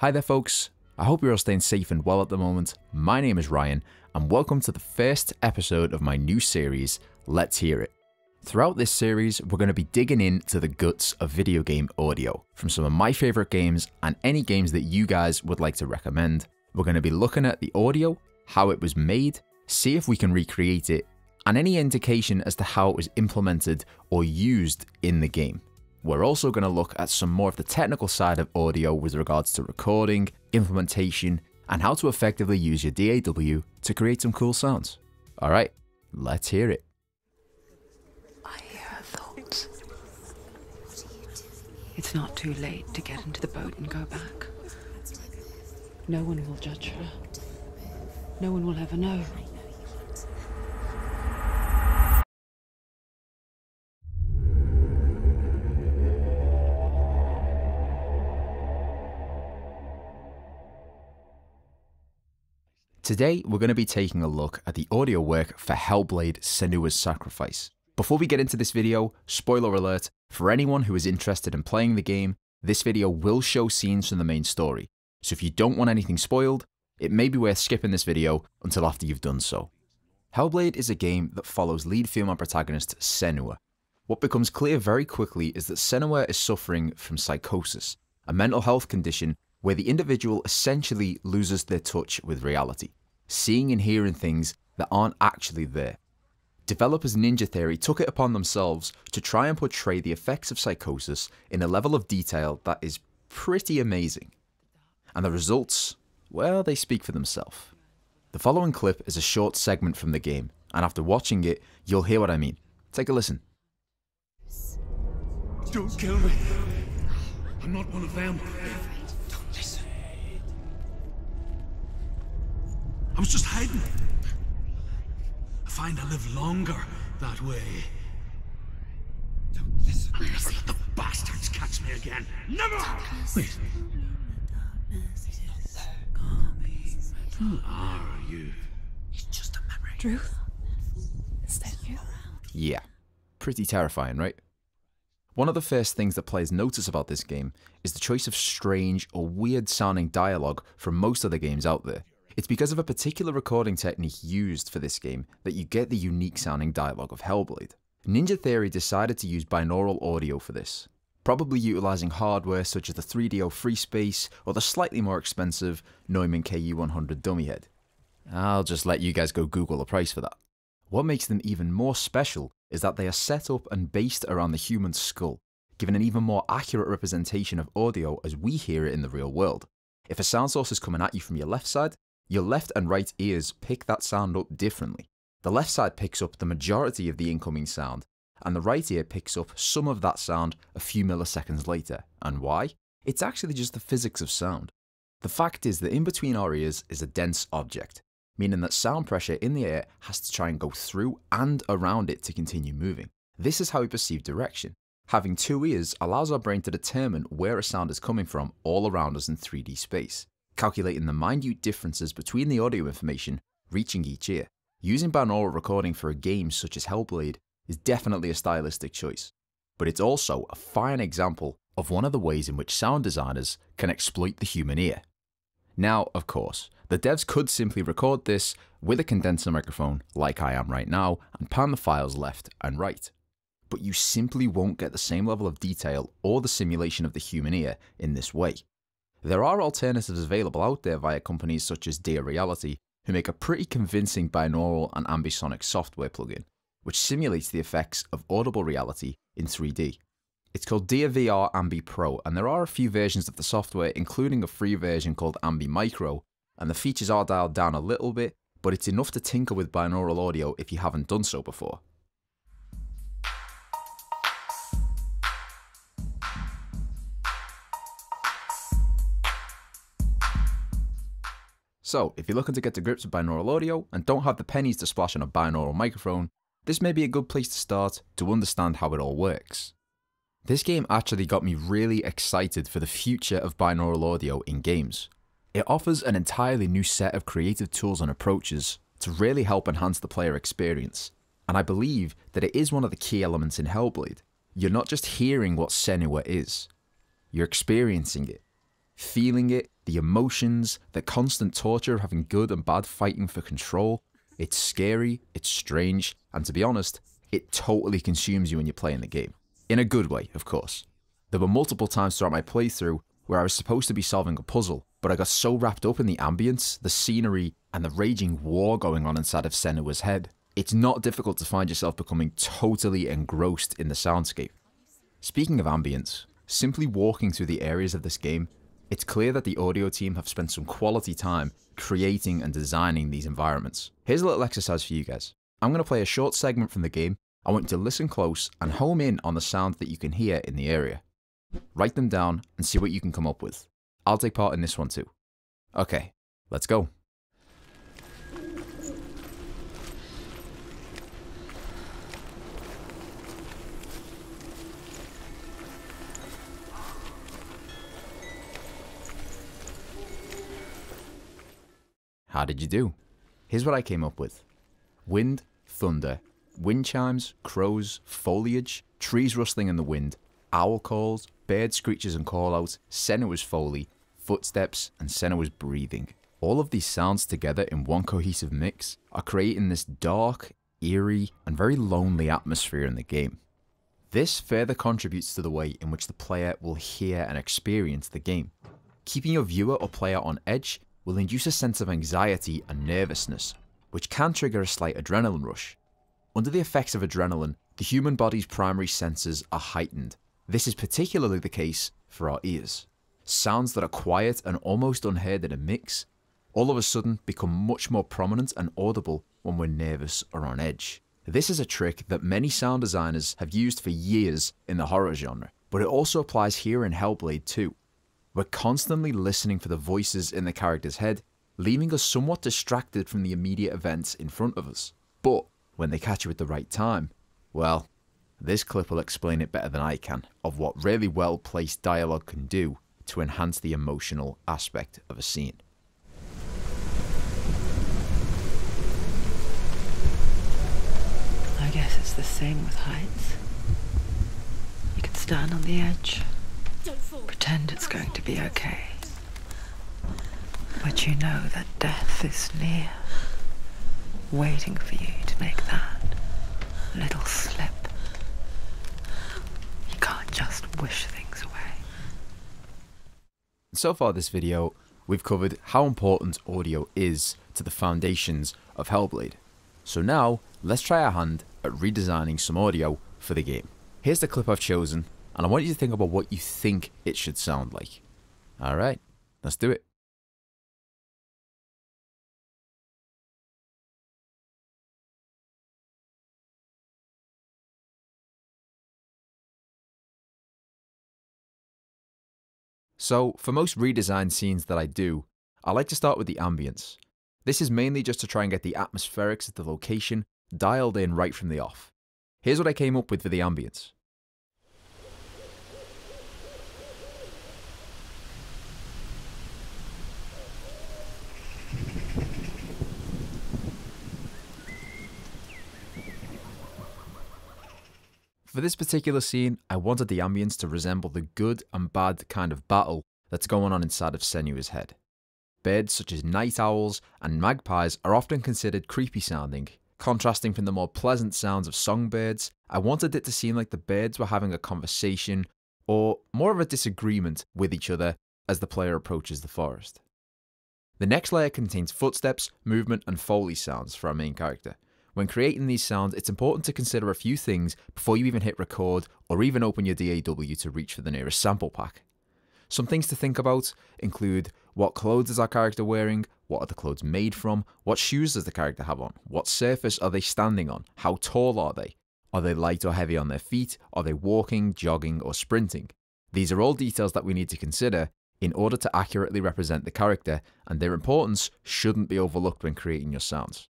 Hi there folks, I hope you're all staying safe and well at the moment. My name is Ryan and welcome to the first episode of my new series, Let's Hear It. Throughout this series, we're going to be digging into the guts of video game audio, from some of my favourite games and any games that you guys would like to recommend. We're going to be looking at the audio, how it was made, see if we can recreate it, and any indication as to how it was implemented or used in the game. We're also going to look at some more of the technical side of audio with regards to recording, implementation, and how to effectively use your DAW to create some cool sounds. Alright, let's hear it. I hear her thoughts. It's not too late to get into the boat and go back. No one will judge her. No one will ever know. Today, we're going to be taking a look at the audio work for Hellblade: Senua's Sacrifice. Before we get into this video, spoiler alert, for anyone who is interested in playing the game, this video will show scenes from the main story. So if you don't want anything spoiled, it may be worth skipping this video until after you've done so. Hellblade is a game that follows lead female protagonist Senua. What becomes clear very quickly is that Senua is suffering from psychosis, a mental health condition where the individual essentially loses their touch with reality, seeing and hearing things that aren't actually there. Developers Ninja Theory took it upon themselves to try and portray the effects of psychosis in a level of detail that is pretty amazing. And the results, well, they speak for themselves. The following clip is a short segment from the game, and after watching it, you'll hear what I mean. Take a listen. Don't kill me. I'm not one of them. Don't listen. I was just hiding. I find I live longer that way. Don't listen. I'll never let the bastards catch me again. Never! Wait. Who are you? It's just a memory. Drew? Is that you? Yeah, pretty terrifying, right? One of the first things that players notice about this game is the choice of strange or weird sounding dialogue from most of the games out there. It's because of a particular recording technique used for this game that you get the unique sounding dialogue of Hellblade. Ninja Theory decided to use binaural audio for this, probably utilising hardware such as the 3DO FreeSpace or the slightly more expensive Neumann KU100 dummy head. I'll just let you guys go Google the price for that. What makes them even more special is that they are set up and based around the human skull, giving an even more accurate representation of audio as we hear it in the real world. If a sound source is coming at you from your left side, your left and right ears pick that sound up differently. The left side picks up the majority of the incoming sound, and the right ear picks up some of that sound a few milliseconds later. And why? It's actually just the physics of sound. The fact is that in between our ears is a dense object, meaning that sound pressure in the air has to try and go through and around it to continue moving. This is how we perceive direction. Having two ears allows our brain to determine where a sound is coming from all around us in 3D space, calculating the minute differences between the audio information reaching each ear. Using binaural recording for a game such as Hellblade is definitely a stylistic choice, but it's also a fine example of one of the ways in which sound designers can exploit the human ear. Now, of course, the devs could simply record this with a condenser microphone like I am right now and pan the files left and right. But you simply won't get the same level of detail or the simulation of the human ear in this way. There are alternatives available out there via companies such as Dear Reality, who make a pretty convincing binaural and ambisonic software plugin, which simulates the effects of audible reality in 3D. It's called Dear VR Ambi Pro, and there are a few versions of the software, including a free version called Ambi Micro, and the features are dialed down a little bit, but it's enough to tinker with binaural audio if you haven't done so before. So, if you're looking to get to grips with binaural audio and don't have the pennies to splash on a binaural microphone, this may be a good place to start to understand how it all works. This game actually got me really excited for the future of binaural audio in games. It offers an entirely new set of creative tools and approaches to really help enhance the player experience, and I believe that it is one of the key elements in Hellblade. You're not just hearing what Senua is, you're experiencing it. Feeling it, the emotions, the constant torture of having good and bad fighting for control. It's scary, it's strange, and to be honest, it totally consumes you when you're playing the game. In a good way, of course. There were multiple times throughout my playthrough where I was supposed to be solving a puzzle, but I got so wrapped up in the ambience, the scenery, and the raging war going on inside of Senua's head. It's not difficult to find yourself becoming totally engrossed in the soundscape. Speaking of ambience, simply walking through the areas of this game, it's clear that the audio team have spent some quality time creating and designing these environments. Here's a little exercise for you guys. I'm going to play a short segment from the game. I want you to listen close and home in on the sound that you can hear in the area. Write them down and see what you can come up with. I'll take part in this one too. Okay, let's go. How did you do? Here's what I came up with. Wind, thunder, wind chimes, crows, foliage, trees rustling in the wind, owl calls, bird screeches and callouts, Senua's Foley, footsteps, and Senua's breathing. All of these sounds together in one cohesive mix are creating this dark, eerie, and very lonely atmosphere in the game. This further contributes to the way in which the player will hear and experience the game. Keeping your viewer or player on edge will induce a sense of anxiety and nervousness, which can trigger a slight adrenaline rush. Under the effects of adrenaline, the human body's primary senses are heightened. This is particularly the case for our ears. Sounds that are quiet and almost unheard in a mix, all of a sudden become much more prominent and audible when we're nervous or on edge. This is a trick that many sound designers have used for years in the horror genre, but it also applies here in Hellblade too. We're constantly listening for the voices in the character's head, leaving us somewhat distracted from the immediate events in front of us. But when they catch you at the right time, well, this clip will explain it better than I can, of what really well placed dialogue can do to enhance the emotional aspect of a scene. I guess it's the same with heights. You can stand on the edge, pretend it's going to be okay, but you know that death is near, waiting for you to make that little slip. You can't just wish things away. So far this video, we've covered how important audio is to the foundations of Hellblade. So now, let's try our hand at redesigning some audio for the game. Here's the clip I've chosen, and I want you to think about what you think it should sound like. Alright, let's do it. So, for most redesigned scenes that I do, I like to start with the ambience. This is mainly just to try and get the atmospherics of the location dialed in right from the off. Here's what I came up with for the ambience. For this particular scene, I wanted the ambience to resemble the good and bad kind of battle that's going on inside of Senua's head. Birds such as night owls and magpies are often considered creepy sounding. Contrasting from the more pleasant sounds of songbirds, I wanted it to seem like the birds were having a conversation or more of a disagreement with each other as the player approaches the forest. The next layer contains footsteps, movement and Foley sounds for our main character. When creating these sounds, it's important to consider a few things before you even hit record or even open your DAW to reach for the nearest sample pack. Some things to think about include what clothes is our character wearing, what are the clothes made from, what shoes does the character have on, what surface are they standing on, how tall are they light or heavy on their feet, are they walking, jogging or sprinting. These are all details that we need to consider in order to accurately represent the character, and their importance shouldn't be overlooked when creating your sounds.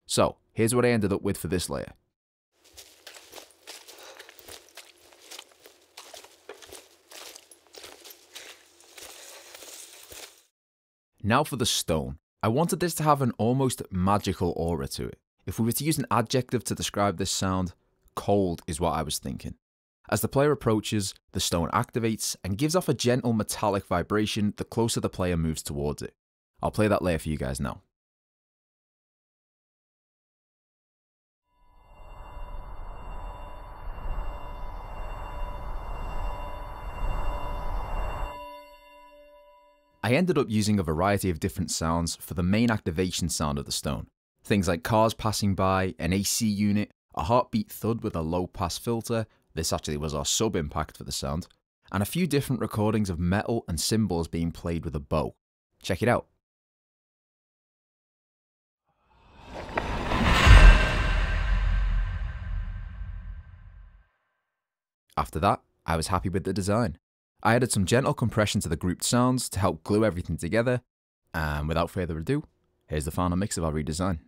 So, here's what I ended up with for this layer. Now for the stone. I wanted this to have an almost magical aura to it. If we were to use an adjective to describe this sound, cold is what I was thinking. As the player approaches, the stone activates and gives off a gentle metallic vibration the closer the player moves towards it. I'll play that layer for you guys now. I ended up using a variety of different sounds for the main activation sound of the stone. Things like cars passing by, an AC unit, a heartbeat thud with a low pass filter, this actually was our sub impact for the sound, and a few different recordings of metal and cymbals being played with a bow. Check it out. After that, I was happy with the design. I added some gentle compression to the grouped sounds to help glue everything together, and without further ado, here's the final mix of our redesign.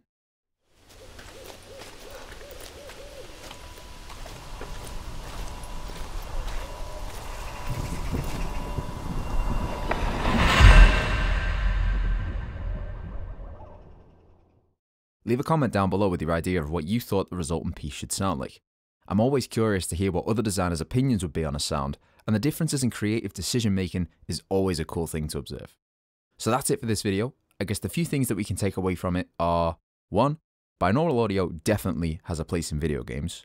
Leave a comment down below with your idea of what you thought the resultant piece should sound like. I'm always curious to hear what other designers' opinions would be on a sound, and the differences in creative decision making is always a cool thing to observe. So that's it for this video. I guess the few things that we can take away from it are: 1. Binaural audio definitely has a place in video games.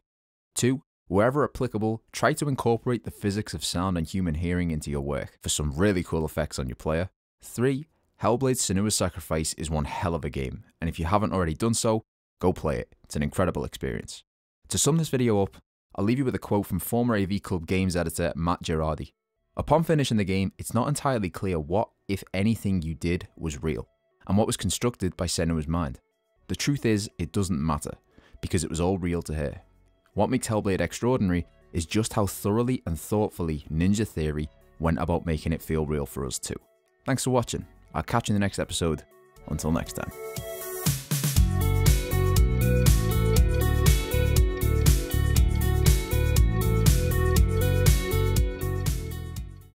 2. Wherever applicable, try to incorporate the physics of sound and human hearing into your work for some really cool effects on your player. 3. Hellblade: Senua's Sacrifice is one hell of a game, and if you haven't already done so, go play it. It's an incredible experience. To sum this video up, I'll leave you with a quote from former AV Club games editor Matt Girardi. Upon finishing the game, it's not entirely clear what, if anything, you did was real, and what was constructed by Senua's mind. The truth is, it doesn't matter, because it was all real to her. What makes Hellblade extraordinary is just how thoroughly and thoughtfully Ninja Theory went about making it feel real for us too. Thanks for watching. I'll catch you in the next episode. Until next time.